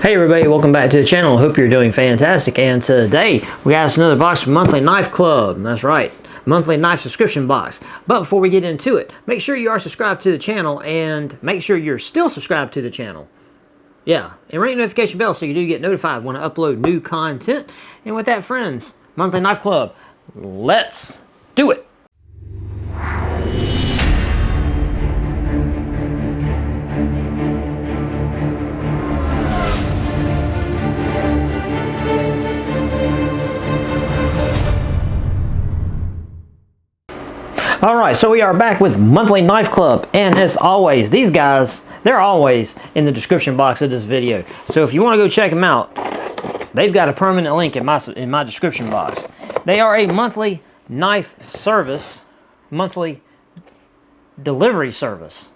Hey everybody, welcome back to the channel. Hope you're doing fantastic. And today we got us another box from Monthly Knife Club. That's right, monthly knife subscription box. But before we get into it, make sure you are subscribed to the channel and make sure you're still subscribed to the channel. Yeah, and ring the notification bell so you do get notified when I upload new content. And with that, friends, Monthly Knife Club, let's do it. Alright, so we are back with Monthly Knife Club, and as always, these guys, they're always in the description box of this video. So if you want to go check them out, they've got a permanent link in my description box. They are a monthly knife service, monthly delivery service,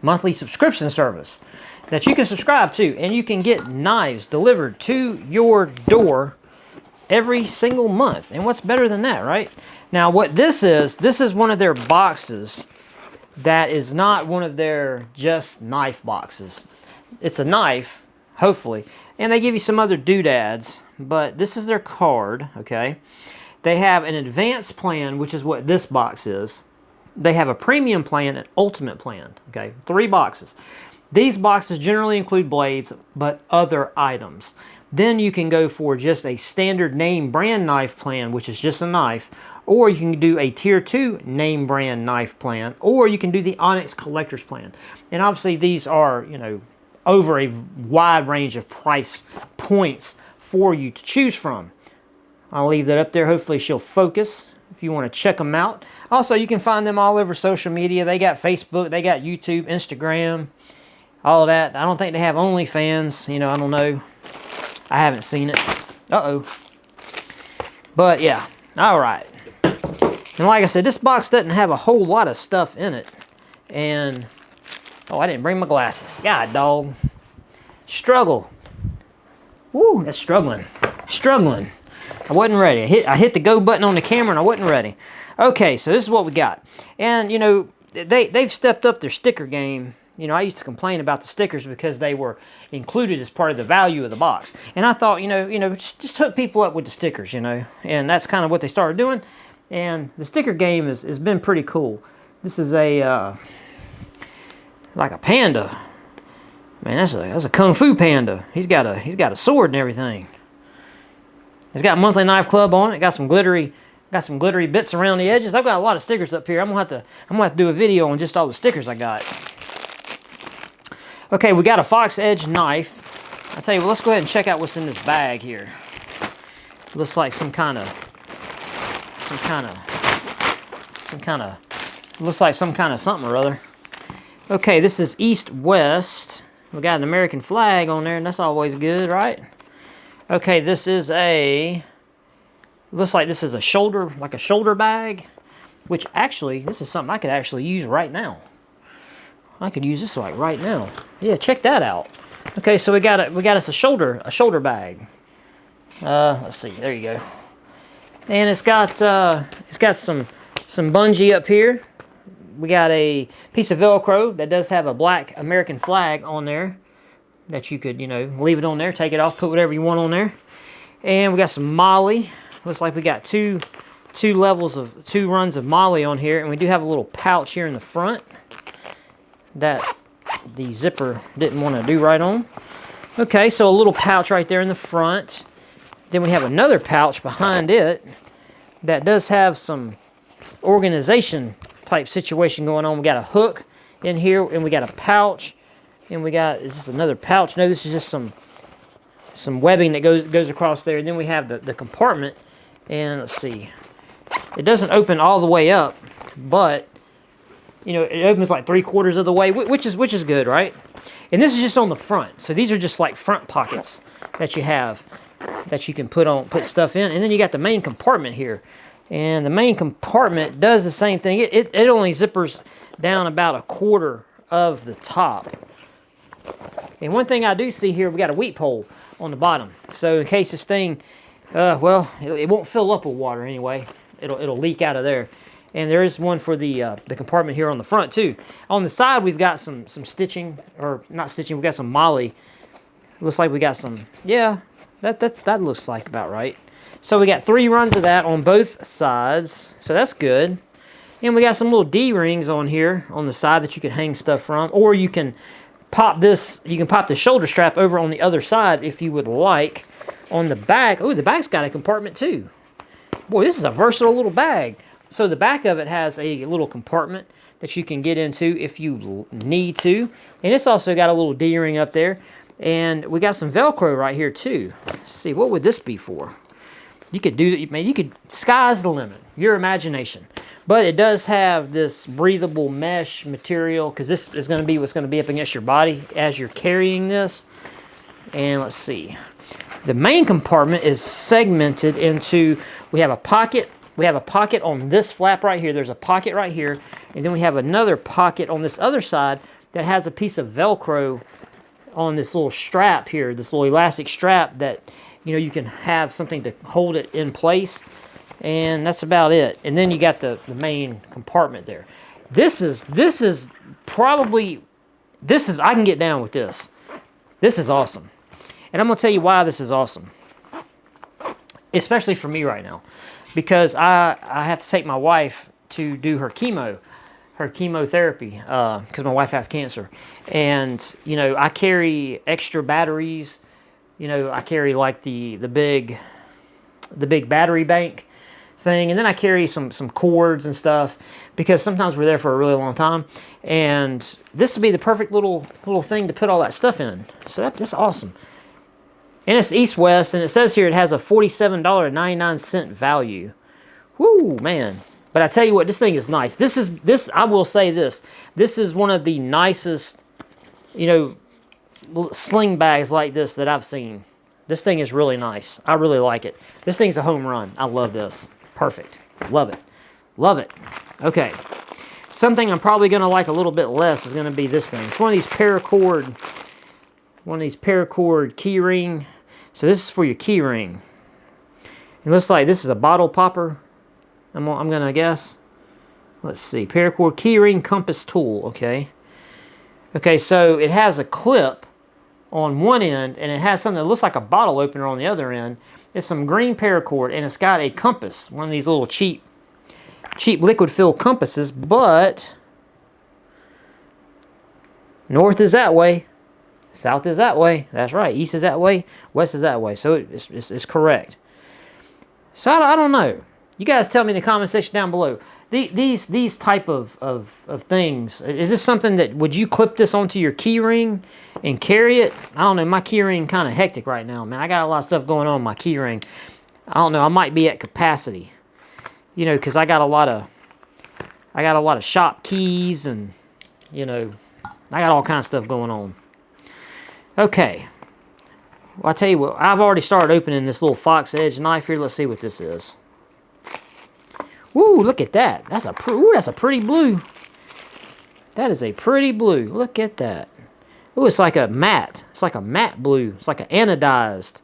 monthly subscription service that you can subscribe to, and you can get knives delivered to your door every single month. And what's better than that, right? Now what this is one of their boxes that is not one of their just knife boxes. It's a knife, hopefully, and they give you some other doodads, but this is their card, okay? They have an advanced plan, which is what this box is. They have a premium plan and ultimate plan, okay? 3 boxes. These boxes generally include blades, but other items. Then you can go for just a standard name brand knife plan, which is just a knife, or you can do a tier 2 name brand knife plan, or you can do the Onyx collector's plan. And obviously these are, you know, over a wide range of price points for you to choose from. I'll leave that up there. Hopefully she'll focus if you want to check them out. Also, you can find them all over social media. They got Facebook, they got YouTube, Instagram, all of that. I don't think they have OnlyFans, you know, I don't know. I haven't seen it. Uh-oh. But yeah, all right. And like I said, this box doesn't have a whole lot of stuff in it. And, oh, I didn't bring my glasses. God, dog. Struggle. Woo, that's struggling. Struggling. I wasn't ready. I hit the go button on the camera and I wasn't ready. Okay, so this is what we got. And, you know, they've stepped up their sticker game. You know, I used to complain about the stickers because they were included as part of the value of the box. And I thought, you know, just hook people up with the stickers, you know. And that's kind of what they started doing. And the sticker game has been pretty cool. This is a, like a panda. Man, that's a Kung Fu panda. He's got a sword and everything. It's got Monthly Knife Club on it. Got some glittery bits around the edges. I've got a lot of stickers up here. I'm gonna have to do a video on just all the stickers I got. Okay, we got a Fox Edge knife. I tell you what, let's go ahead and check out what's in this bag here. Looks like some kind of, looks like some kind of something or other. Okay, this is East-West. We got an American flag on there, and that's always good, right? Okay, this is looks like this is a shoulder, like a shoulder bag, which actually, this is something I could actually use right now. I could use this like right now. Yeah, check that out. Okay, so we got us a shoulder bag. Let's see. There you go. And it's got some bungee up here. We got a piece of Velcro that does have a black American flag on there that you could, you know, leave it on there, take it off, put whatever you want on there. And we got some Molly. Looks like we got two runs of Molly on here, and we do have a little pouch here in the front that the zipper didn't want to do right on. Okay, so a little pouch right there in the front. Then we have another pouch behind it that does have some organization type situation going on. We got a hook in here, and we got a pouch, and we got, is this another pouch? No, this is just some webbing that goes across there. And then we have the compartment, and let's see, it doesn't open all the way up, but you know, it opens like 3/4 of the way, which is good, right? And this is just on the front. So these are just like front pockets that you have that you can put stuff in. And then you got the main compartment here. And the main compartment does the same thing. It only zippers down about 1/4 of the top. And one thing I do see here, we got a weep hole on the bottom. So in case this thing, well, it won't fill up with water anyway. It'll leak out of there. And there is one for the compartment here on the front too. On the side, we've got some stitching, or not stitching, we've got some Molly Looks like we got some, yeah, that looks like about right. So we got 3 runs of that on both sides, so that's good. And we got some little D-rings on here on the side that you can hang stuff from, or you can pop this, you can pop the shoulder strap over on the other side if you would like. On the back, oh, the back's got a compartment too. Boy, this is a versatile little bag. So the back of it has a little compartment that you can get into if you need to. And it's also got a little D-ring up there. And we got some Velcro right here too. Let's see, what would this be for? You could do, man, you could, sky's the limit, your imagination. But it does have this breathable mesh material, because this is going to be what's going to be up against your body as you're carrying this. And let's see. The main compartment is segmented into, we have a pocket on this flap right here. There's a pocket right here. And then we have another pocket on this other side that has a piece of Velcro on this little strap here, this little elastic strap that, you know, you can have something to hold it in place. And that's about it. And then you got the main compartment there. This is probably, I can get down with this. This is awesome. And I'm going to tell you why this is awesome. Especially for me right now. Because I have to take my wife to do her chemotherapy, because my wife has cancer. And, you know, I carry extra batteries. You know, I carry like the big battery bank thing, and then I carry some cords and stuff, because sometimes we're there for a really long time, and this would be the perfect little thing to put all that stuff in. So that's awesome. And it's east-west, and it says here it has a $47.99 value. Whoo, man. But I tell you what, this thing is nice. I will say this is one of the nicest, you know, sling bags like this that I've seen. This thing is really nice. I really like it. This thing's a home run. I love this. Perfect. Love it. Love it. Okay. Something I'm probably going to like a little bit less is going to be this thing. It's one of these paracord key ring. So this is for your key ring. It looks like this is a bottle popper. I'm going to guess. Let's see. Paracord key ring compass tool. Okay. Okay, so it has a clip on one end, and it has something that looks like a bottle opener on the other end. It's some green paracord, and it's got a compass, one of these little cheap liquid filled compasses, but north is that way, south is that way. That's right, east is that way, west is that way. So it's correct. So I don't know. You guys tell me in the comment section down below. These type of things, is this something that, would you clip this onto your key ring and carry it? I don't know, my key ring kind of hectic right now, man. I got a lot of stuff going on in my key ring. I don't know, I might be at capacity. You know, because I got a lot of shop keys, and, you know, I got all kinds of stuff going on. Okay. Well, I tell you what, I've already started opening this little fox edge knife here. Let's see what this is. Woo, look at that. That's a pretty blue. That is a pretty blue. Look at that. Ooh, it's like a matte. It's like a matte blue. It's like an anodized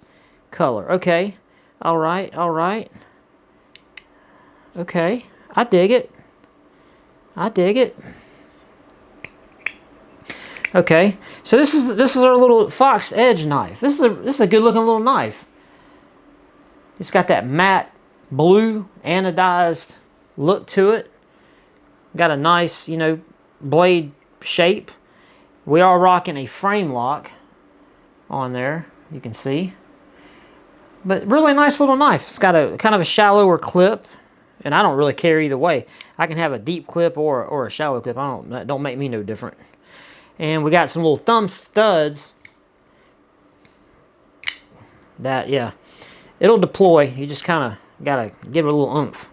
color. Okay. All right. All right. Okay. I dig it. I dig it. Okay. So this is our little fox edge knife. This is a good looking little knife. It's got that matte blue anodized look to it. Got a nice, you know, blade shape. We are rocking a frame lock on there, you can see. But really nice little knife. It's got a kind of a shallower clip, and I don't really care either way. I can have a deep clip or a shallow clip. That don't make me no different. And we got some little thumb studs that, yeah, it'll deploy. You just kind of gotta give it a little oomph.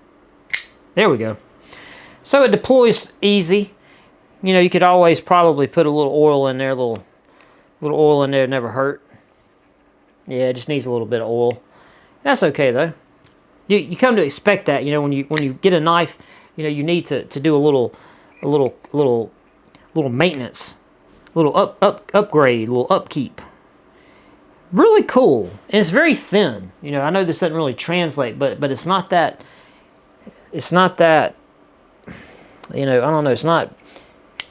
There we go. So it deploys easy. You know, you could always probably put a little oil in there. Little oil in there never hurt. Yeah, it just needs a little bit of oil. That's okay though. You come to expect that. You know, when you get a knife, you know, you need to do a little maintenance, a little upgrade, a little upkeep. Really cool. And it's very thin. You know, I know this doesn't really translate, but it's not that, you know, I don't know, it's not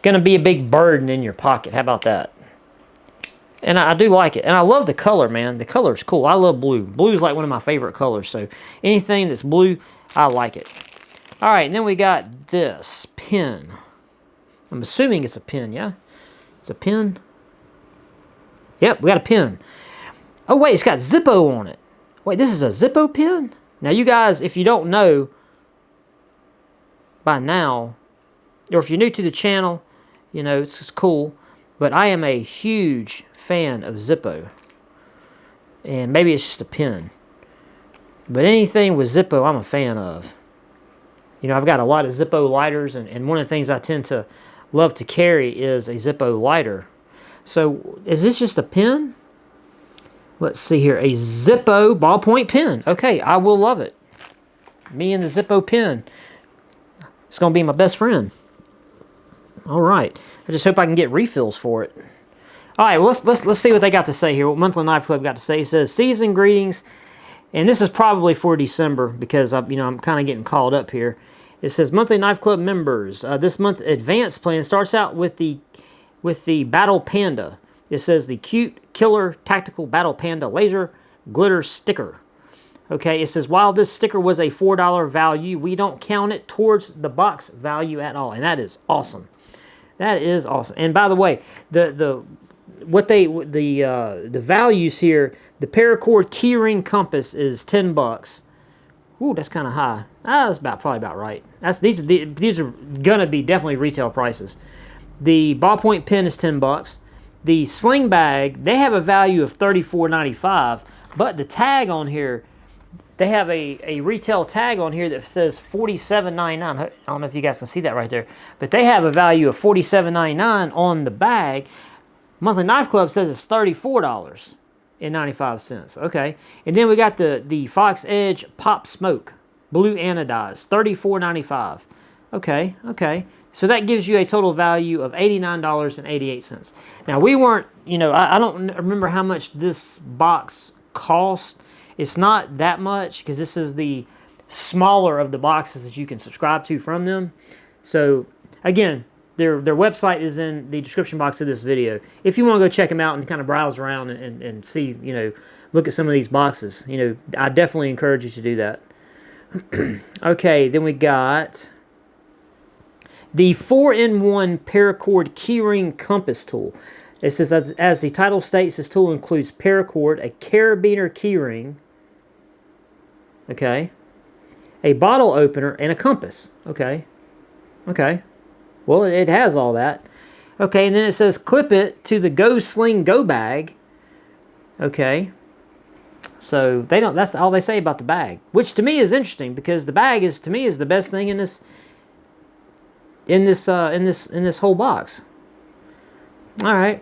going to be a big burden in your pocket. How about that? And I do like it. And I love the color, man. The color is cool. I love blue. Blue is like one of my favorite colors. So anything that's blue, I like it. All right, and then we got this pen. I'm assuming it's a pen, yeah? It's a pen. Yep, we got a pen. Oh, wait, it's got Zippo on it. Wait, this is a Zippo pen? Now, you guys, if you don't know by now, or if you're new to the channel, you know, it's just cool. But I am a huge fan of Zippo. And maybe it's just a pen. But anything with Zippo, I'm a fan of. You know, I've got a lot of Zippo lighters, and one of the things I tend to love to carry is a Zippo lighter. So, is this just a pen? Let's see here. A Zippo ballpoint pen. Okay, I will love it. Me and the Zippo pen. It's going to be my best friend. All right. I just hope I can get refills for it. All right, well, let's see what they got to say here. What Monthly Knife Club got to say. It says, season greetings. And this is probably for December because I'm kind of getting called up here. It says, Monthly Knife Club members, this month advanced plan starts out with the Battle Panda. It says the Cute Killer Tactical Battle Panda Laser Glitter Sticker. Okay, it says, while this sticker was a $4 value, we don't count it towards the box value at all. And that is awesome. That is awesome. And by the way, the values here, the paracord keyring compass is $10. Ooh, that's kind of high. That's probably about right. These are gonna be definitely retail prices. The ballpoint pen is $10. The sling bag, they have a value of $34.95, but the tag on here, they have a retail tag on here that says $47.99. I don't know if you guys can see that right there, but they have a value of $47.99 on the bag. Monthly Knife Club says it's $34.95. Okay, and then we got the Fox Edge Pop Smoke Blue Anodized, $34.95. Okay, okay. So that gives you a total value of $89.88. Now, we weren't, you know, I don't remember how much this box cost. It's not that much because this is the smaller of the boxes that you can subscribe to from them. So, again, their website is in the description box of this video. If you want to go check them out and kind of browse around and see, you know, look at some of these boxes, you know, I definitely encourage you to do that. Okay, then we got the 4-in-1 paracord keyring compass tool. It says, as the title states, this tool includes paracord, a carabiner keyring, okay, a bottle opener, and a compass. Okay, okay. Well, it has all that. Okay, and then it says clip it to the Go Sling Go bag. Okay. So they don't. That's all they say about the bag, which to me is interesting because the bag is, to me, is the best thing in this whole box. All right,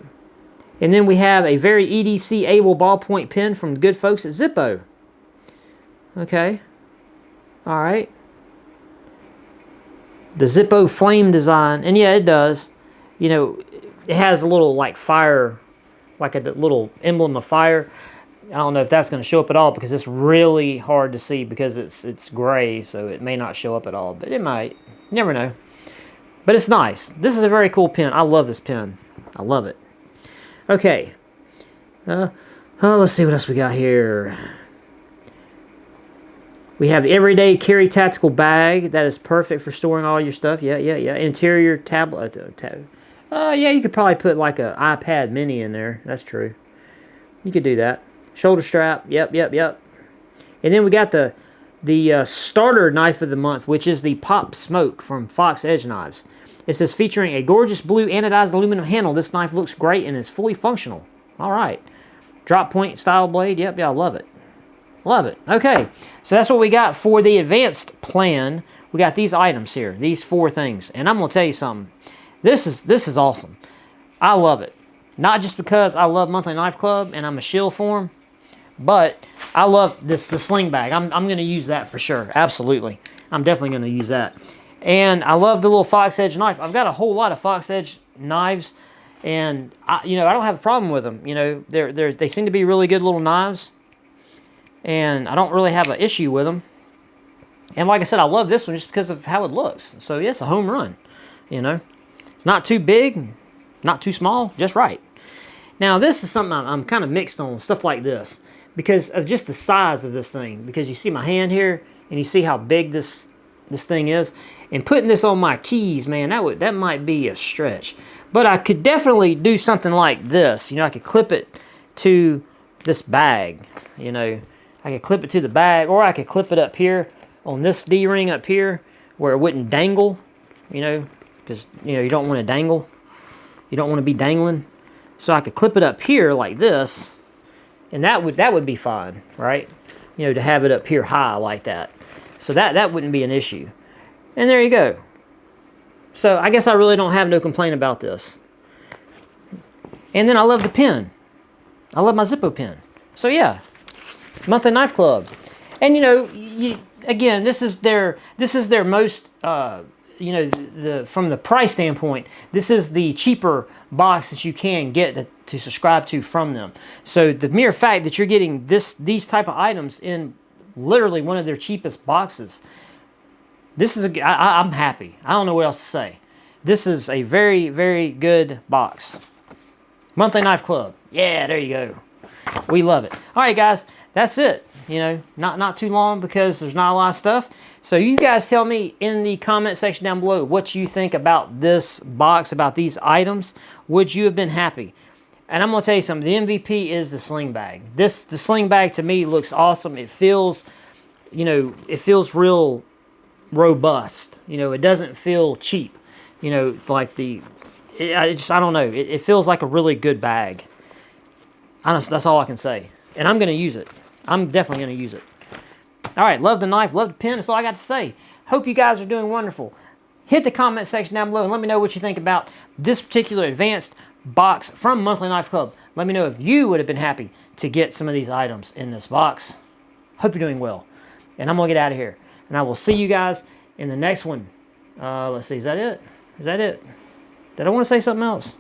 and then we have a very EDC able ballpoint pen from the good folks at Zippo. Okay, all right. The Zippo flame design, and yeah, it does. You know, it has a little like fire, like a little emblem of fire. I don't know if that's going to show up at all because it's really hard to see because it's gray, so it may not show up at all, but it might. You never know. But it's nice. This is a very cool pen. I love this pen. I love it. Okay. Let's see what else we got here. We have the Everyday Carry Tactical Bag. That is perfect for storing all your stuff. Yeah. Interior tablet. Yeah, you could probably put like an iPad mini in there. That's true. You could do that. Shoulder strap. Yep. And then we got the starter knife of the month, which is the Pop Smoke from Fox Edge Knives. It says, featuring a gorgeous blue anodized aluminum handle, this knife looks great and is fully functional. All right. Drop point style blade. Yep, I love it. Love it. Okay, so that's what we got for the advanced plan. We got these items here, these 4 things. And I'm going to tell you something. This is awesome. I love it. Not just because I love Monthly Knife Club and I'm a shill for them, but I love the sling bag. I'm going to use that for sure. Absolutely. I'm definitely going to use that. And I love the little Fox Edge knife. I've got a whole lot of Fox Edge knives, and I don't have a problem with them. You know, they seem to be really good little knives, and I don't really have an issue with them. And like I said, I love this one just because of how it looks. So yeah, it's a home run. You know, it's not too big, not too small, just right. Now this is something I'm kind of mixed on, stuff like this, because of just the size of this thing. Because you see my hand here, and you see how big this thing is. And putting this on my keys, man, that might be a stretch. But I could definitely do something like this. You know, I could clip it to this bag. You know, I could clip it to the bag, or I could clip it up here on this D-ring up here where it wouldn't dangle. You know, because you know you don't want to dangle. You don't want to be dangling. So I could clip it up here like this, and that would be fine, right? You know, to have it up here high like that. So that wouldn't be an issue. And there you go. So I guess I really don't have no complaint about this. And then I love the pen. I love my Zippo pen. So yeah, Monthly Knife Club. And you know, again, this is their most you know, from the price standpoint, this is the cheaper box that you can get to subscribe to from them. So the mere fact that you're getting these type of items in literally one of their cheapest boxes, this is I'm happy. I don't know what else to say. This is a very, very good box. Monthly Knife Club. Yeah, there you go. We love it. All right, guys, that's it. You know, not too long because there's not a lot of stuff. So you guys tell me in the comment section down below what you think about this box, about these items. Would you have been happy? And I'm going to tell you something. The MVP is the sling bag. The sling bag to me looks awesome. It feels, you know, it feels real robust. You know, it doesn't feel cheap. You know, like I don't know. It feels like a really good bag. Honestly, that's all I can say. And I'm going to use it. I'm definitely going to use it. All right, love the knife, love the pen. That's all I got to say. Hope you guys are doing wonderful. Hit the comment section down below and let me know what you think about this particular advanced box from Monthly Knife Club. Let me know if you would have been happy to get some of these items in this box. Hope you're doing well. And I'm going to get out of here. And I will see you guys in the next one. Let's see, is that it? Is that it? Did I want to say something else?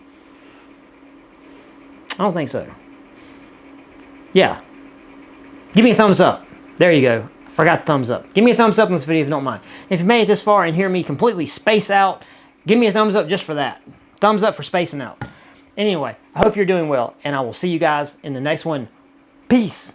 I don't think so. Yeah. Give me a thumbs up. There you go. Forgot the thumbs up. Give me a thumbs up in this video if you don't mind. If you made it this far and hear me completely space out, give me a thumbs up just for that. Thumbs up for spacing out. Anyway, I hope you're doing well, and I will see you guys in the next one. Peace.